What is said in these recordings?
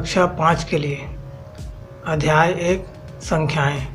कक्षा 5 के लिए अध्याय 1 संख्याएं।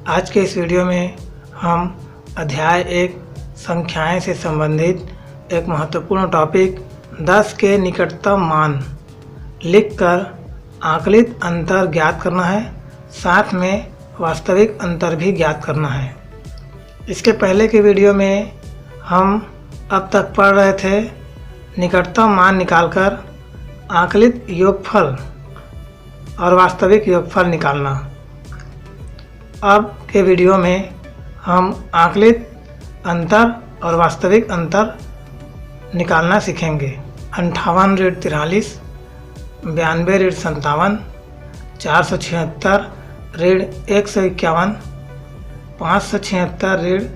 आज के इस वीडियो में हम अध्याय 1 संख्याएं से संबंधित एक महत्वपूर्ण टॉपिक 10 के निकटतम मान लिखकर आकलित अंतर ज्ञात करना है, साथ में वास्तविक अंतर भी ज्ञात करना है। इसके पहले के वीडियो में हम अब तक पढ़ रहे थे निकटतम मान निकालकर आकलित योगफल और वास्तविक योगफल निकालना। अब के वीडियो में हम आकलित अंतर और वास्तविक अंतर निकालना सीखेंगे। 58 ऋण 43, 92 ऋण 57, 476 ऋण 151, 576 ऋण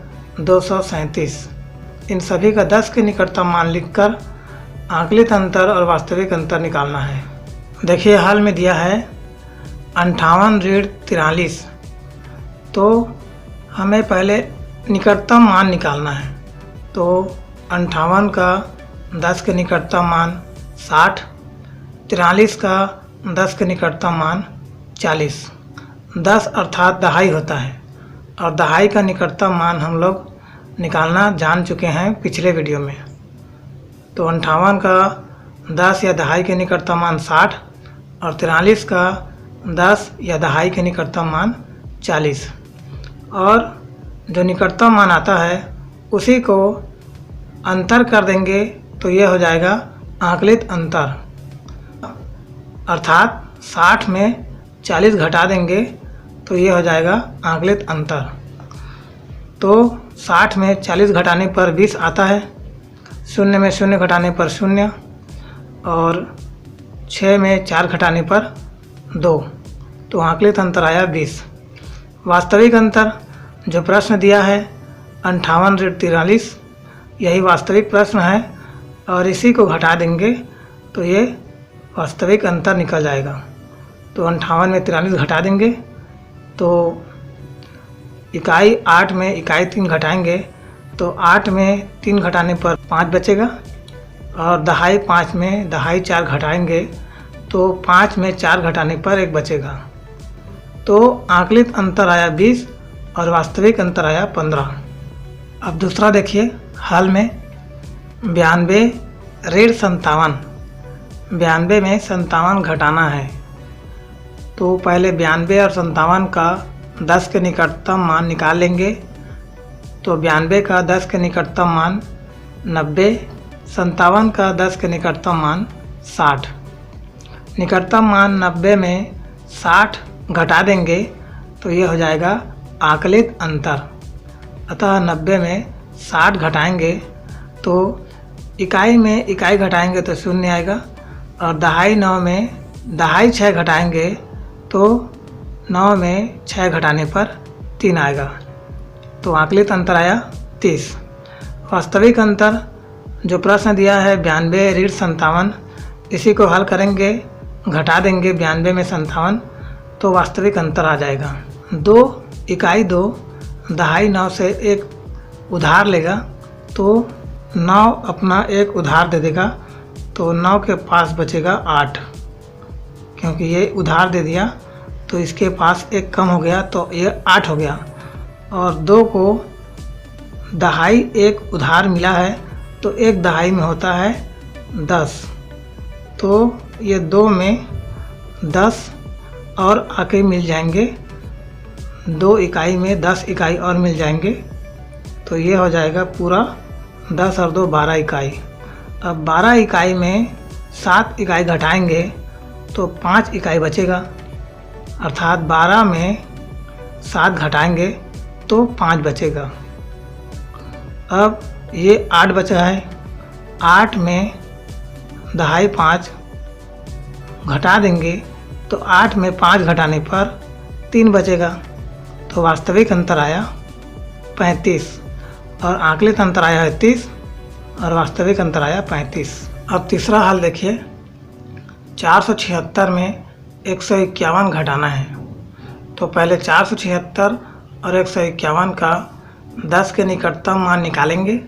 237। इन सभी का 10 के निकटतम मान लिखकर आकलित अंतर और वास्तविक अंतर निकालना है। देखिए हाल में दिया है 58 ऋण 43, तो हमें पहले निकटतम मान निकालना है। तो 58 का 10 के निकटतम मान 60, 43 का 10 के निकटतम मान 40। 10 अर्थात दहाई होता है और दहाई का निकटतम मान हम लोग निकालना जान चुके हैं पिछले वीडियो में। तो 58 का 10 या दहाई के निकटतम मान 60 और 43 का 10 या दहाई के निकटतम मान 40। और जो निकटतम मान आता है उसी को अंतर कर देंगे तो ये हो जाएगा आकलित अंतर। अर्थात 60 में 40 घटा देंगे तो ये हो जाएगा आकलित अंतर। तो 60 में 40 घटाने पर 20 आता है, 0 में 0 घटाने पर 0 और 6 में 4 घटाने पर 2, तो आकलित अंतर आया 20। वास्तविक अंतर जो प्रश्न दिया है 58 ऋण 43, यही वास्तविक प्रश्न है और इसी को घटा देंगे तो ये वास्तविक अंतर निकल जाएगा। तो 58 में 43 घटा देंगे तो इकाई 8 में इकाई 3 घटाएंगे तो 8 में 3 घटाने पर 5 बचेगा और दहाई 5 में दहाई 4 घटाएंगे तो 5 में 4 घटाने पर 1 बचेगा। तो आकलित अंतर आया 20 और वास्तविक अंतर आया 15। अब दूसरा देखिए हल में 92 ऋण 57। 92 में 57 घटाना है। तो पहले 92 और 57 का 10 के निकटतम मान निकाल लेंगे। तो 92 का 10 के निकटतम मान 90, 57 का 10 के निकटतम मान 60। निकटतम मान 90 में 60 घटा देंगे तो ये हो जाएगा आकलित अंतर। अतः 90 में 60 घटाएंगे तो इकाई में इकाई घटाएंगे तो 0 आएगा और दहाई 9 में दहाई 6 घटाएंगे तो 9 में 6 घटाने पर 3 आएगा। तो आकलित अंतर आया 30। वास्तविक अंतर जो प्रश्न दिया है 92 ऋण 57, इसी को हल करेंगे, घटा देंगे 92 में 57 तो वास्तविक अंतर आ जाएगा। 2 इकाई 2 दहाई 9 से एक उधार लेगा तो 9 अपना एक उधार दे देगा तो 9 के पास बचेगा 8, क्योंकि ये उधार दे दिया तो इसके पास एक कम हो गया तो ये 8 हो गया। और 2 को दहाई एक उधार मिला है तो एक दहाई में होता है 10, तो ये 2 में 10 और आके मिल जाएंगे, 2 इकाई में 10 इकाई और मिल जाएंगे तो ये हो जाएगा पूरा 10 और 2 12 इकाई। अब 12 इकाई में 7 इकाई घटाएंगे तो 5 इकाई बचेगा। अर्थात 12 में 7 घटाएंगे तो 5 बचेगा। अब ये 8 बचा है, 8 में दहाई 5 घटा देंगे तो 8 में 5 घटाने पर 3 बचेगा। तो वास्तविक अंतर आया 35 और आकलित अंतर आया है 30 और वास्तविक अंतर आया 35। अब तीसरा हल देखिए। 476 में 151 घटाना है। तो पहले 476 और 151 का 10 के निकटतम मान निकालेंगे।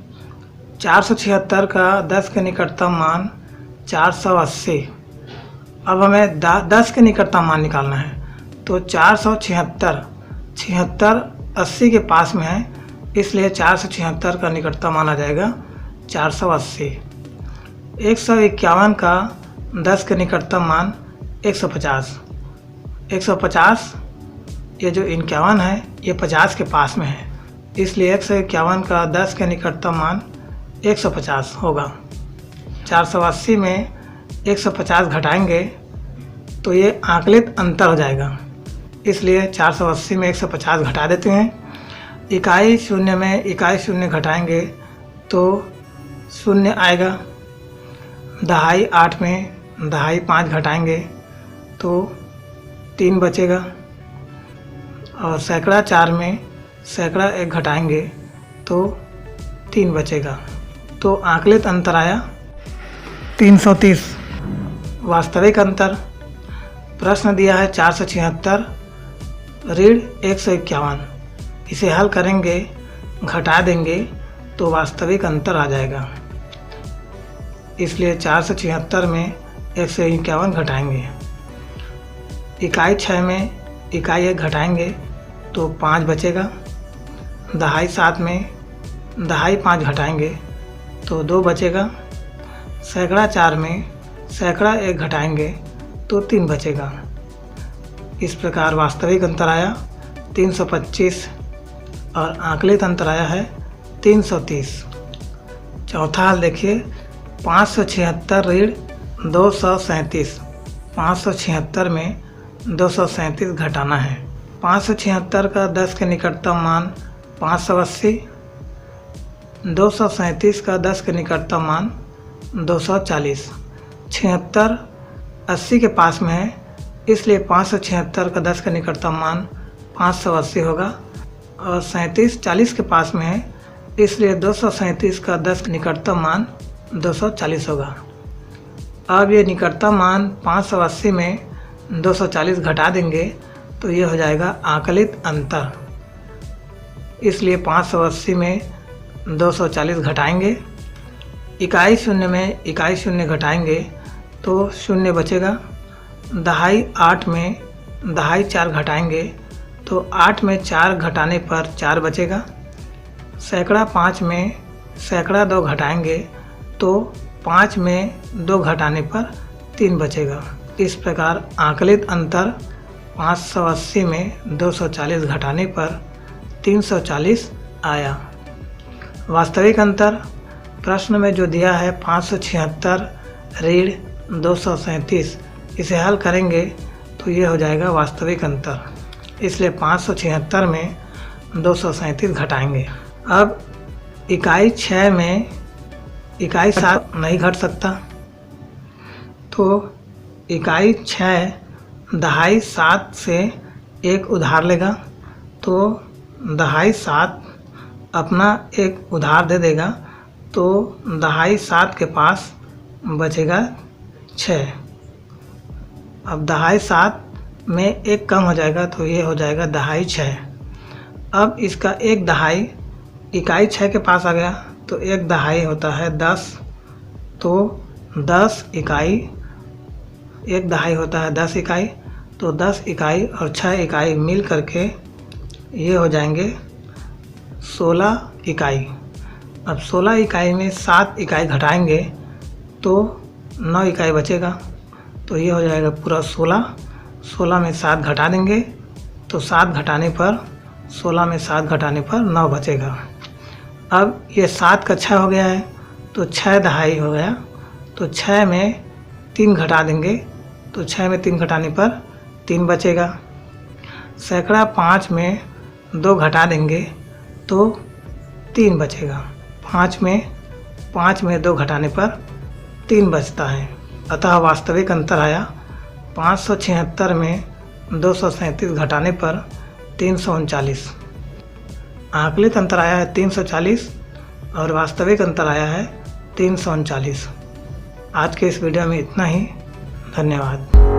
476 का 10 के निकटतम मान 480 अब हमें 10 के निकटतम मान निकालना है। तो 476 80 के पास में है, इसलिए 476 का निकटतम मान आ जाएगा 480। 151 का 10 के निकटतम मान 150। 150 ये जो 51 है ये 50 के पास में है, इसलिए 151 का 10 के निकटतम मान 150 होगा। 480 में 150 घटाएंगे तो ये आकलित अंतर हो जाएगा, इसलिए 480 में 150 घटा देते हैं। इकाई शून्य में इकाई शून्य घटाएंगे तो शून्य आएगा। दहाई 8 में दहाई 5 घटाएंगे तो 3 बचेगा। और सैकड़ा 4 में सैकड़ा 1 घटाएंगे तो 3 बचेगा। तो आकलित अंतर आया 330। वास्तविक अंतर प्रश्न दिया है 476 ऋण 151। इसे हल करेंगे, घटा देंगे तो वास्तविक अंतर आ जाएगा, इसलिए 476 में 151 घटाएंगे। इकाई 6 में इकाई 1 घटाएंगे तो 5 बचेगा। दहाई 7 में दहाई 5 घटाएंगे तो 2 बचेगा। सैकड़ा 4 में सैकड़ा 1 घटाएंगे तो 3 बचेगा। इस प्रकार वास्तविक अंतर आया 325 और आकलित अंतर आया है 330। चौथा हल देखिए, 576 ऋण 237। 576 में 237 घटाना है। 576 का 10 के निकटतम मान 580। 237 का 10 के निकटतम मान 240। 76 80 के पास में है, इसलिए 576 का 10 का निकटतम मान 580 होगा। और 37 40 के पास में है, इसलिए 237 का 10 का निकटतम मान 240 होगा। अब ये निकटतम मान 580 में 240 घटा देंगे तो ये हो जाएगा आकलित अंतर, इसलिए 580 में 240 घटाएंगे। इकाई शून्य में इकाई शून्य घटाएंगे तो शून्य बचेगा। दहाई 8 में दहाई 4 घटाएंगे तो 8 में 4 घटाने पर 4 बचेगा। सैकड़ा 5 में सैकड़ा 2 घटाएंगे तो 5 में 2 घटाने पर 3 बचेगा। इस प्रकार आकलित अंतर 580 में 240 घटाने पर 340 आया। वास्तविक अंतर प्रश्न में जो दिया है 576 ऋण 237, इसे हल करेंगे तो ये हो जाएगा वास्तविक अंतर, इसलिए 576 में 237 घटाएंगे। अब इकाई 6 में इकाई 7 नहीं घट सकता, तो इकाई 6 दहाई 7 से 1 उधार लेगा, तो दहाई 7 अपना 1 उधार दे देगा, तो दहाई 7 के पास बचेगा 6। अब दहाई 7 में 1 कम हो जाएगा तो ये हो जाएगा दहाई 6। अब इसका 1 दहाई इकाई 6 के पास आ गया, तो 1 दहाई होता है 10, तो 10 इकाई 1 दहाई होता है 10 इकाई, तो 10 इकाई और 6 इकाई मिल करके ये हो जाएंगे 16 इकाई। अब 16 इकाई में 7 इकाई घटाएंगे तो 9 इकाई बचेगा, तो ये हो जाएगा पूरा 16। 16 में 7 घटा देंगे तो 7 घटाने पर 16 में 7 घटाने पर 9 बचेगा। अब ये 7 का 6 हो गया है, तो 6 दहाई हो गया, तो 6 में 3 घटा देंगे, तो 6 में 3 घटाने पर 3 बचेगा। सैकड़ा 5 में 2 घटा देंगे तो 3 बचेगा। 5 में 2 घटाने पर 3 बचता है, अतः वास्तविक अंतर आया 576 में 237 घटाने पर 339। आकलित अंतर आया है 340 और वास्तविक अंतर आया है 339। आज के इस वीडियो में इतना ही। धन्यवाद।